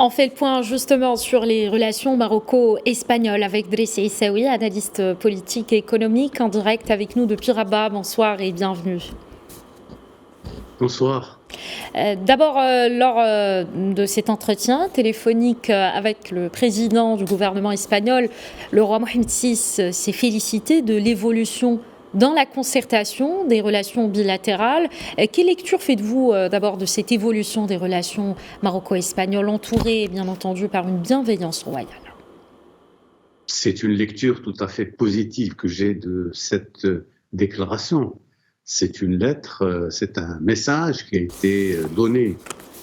On fait le point justement sur les relations maroco-espagnoles avec Driss Issaoui, analyste politique et économique, en direct avec nous depuis Rabat. Bonsoir et bienvenue. Bonsoir. D'abord, lors de cet entretien téléphonique avec le président du gouvernement espagnol, le roi Mohamed VI s'est félicité de l'évolution dans la concertation des relations bilatérales. Quelle lecture faites-vous d'abord de cette évolution des relations maroco-espagnoles, entourée bien entendu par une bienveillance royale? C'est une lecture tout à fait positive que j'ai de cette déclaration. C'est une lettre, c'est un message qui a été donné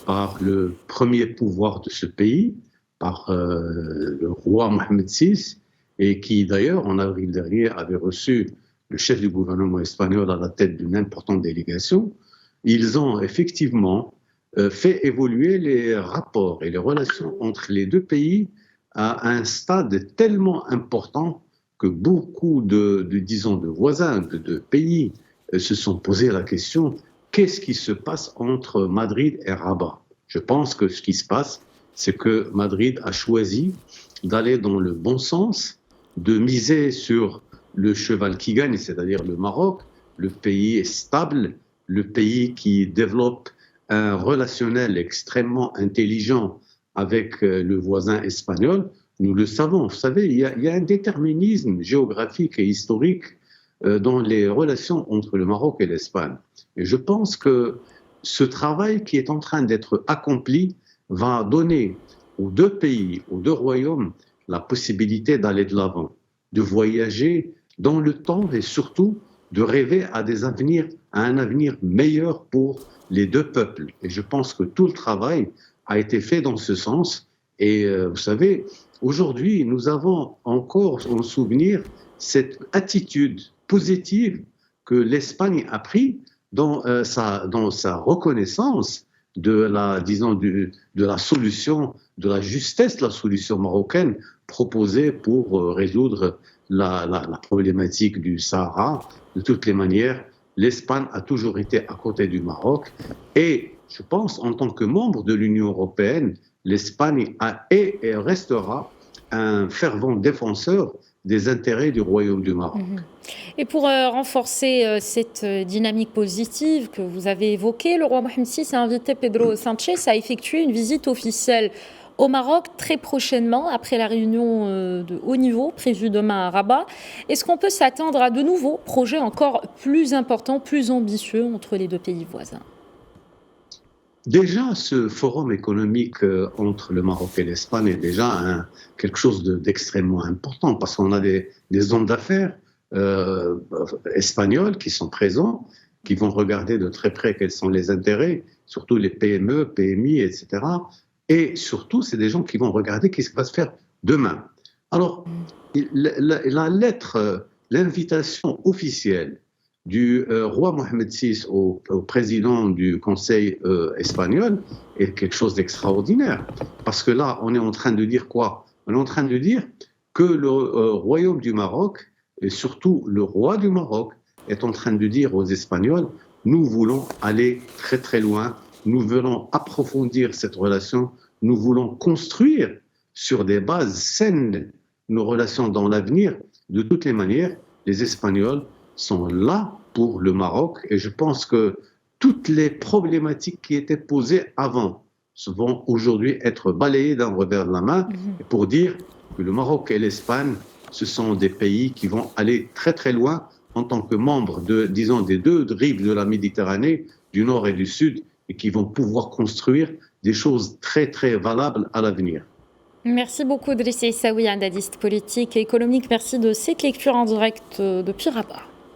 par le premier pouvoir de ce pays, par le roi Mohamed VI, et qui d'ailleurs en avril dernier avait reçu le chef du gouvernement espagnol à la tête d'une importante délégation. Ils ont effectivement fait évoluer les rapports et les relations entre les deux pays à un stade tellement important que beaucoup de voisins, de pays, se sont posé la question, qu'est-ce qui se passe entre Madrid et Rabat? Je pense que ce qui se passe, c'est que Madrid a choisi d'aller dans le bon sens, de miser sur le cheval qui gagne, c'est-à-dire le Maroc. Le pays est stable, le pays qui développe un relationnel extrêmement intelligent avec le voisin espagnol. Nous le savons, vous savez, il y a un déterminisme géographique et historique dans les relations entre le Maroc et l'Espagne. Et je pense que ce travail qui est en train d'être accompli va donner aux deux pays, aux deux royaumes, la possibilité d'aller de l'avant, de voyager dans le temps et surtout de rêver à un avenir meilleur pour les deux peuples. Et je pense que tout le travail a été fait dans ce sens. Et vous savez, aujourd'hui, nous avons encore en souvenir cette attitude positive que l'Espagne a pris dans sa reconnaissance de la solution, de la justesse de la solution marocaine proposée pour résoudre la problématique du Sahara. De toutes les manières, l'Espagne a toujours été à côté du Maroc et je pense en tant que membre de l'Union européenne, l'Espagne est et restera un fervent défenseur des intérêts du Royaume du Maroc. Et pour renforcer cette dynamique positive que vous avez évoquée, le roi Mohamed VI a invité Pedro Sánchez à effectuer une visite officielle au Maroc très prochainement, après la réunion de haut niveau prévue demain à Rabat. Est-ce qu'on peut s'attendre à de nouveaux projets encore plus importants, plus ambitieux entre les deux pays voisins? Déjà, ce forum économique entre le Maroc et l'Espagne est déjà quelque chose d'extrêmement important parce qu'on a des hommes d'affaires espagnols qui sont présents, qui vont regarder de très près quels sont les intérêts, surtout les PME, PMI, etc. Et surtout, c'est des gens qui vont regarder ce qui va se faire demain. Alors, la lettre, l'invitation officielle du roi Mohamed VI au président du Conseil espagnol est quelque chose d'extraordinaire. Parce que là, on est en train de dire quoi? On est en train de dire que le royaume du Maroc, et surtout le roi du Maroc, est en train de dire aux Espagnols, nous voulons aller très très loin, nous voulons approfondir cette relation, nous voulons construire sur des bases saines nos relations dans l'avenir. De toutes les manières, les Espagnols sont là pour le Maroc et je pense que toutes les problématiques qui étaient posées avant vont aujourd'hui être balayées d'un revers de la main pour dire que le Maroc et l'Espagne, ce sont des pays qui vont aller très très loin en tant que membres des deux rives de la Méditerranée, du nord et du sud, et qui vont pouvoir construire des choses très très valables à l'avenir. Merci beaucoup Driss Issaoui, analyste politique et économique. Merci de cette lecture en direct depuis Rabat.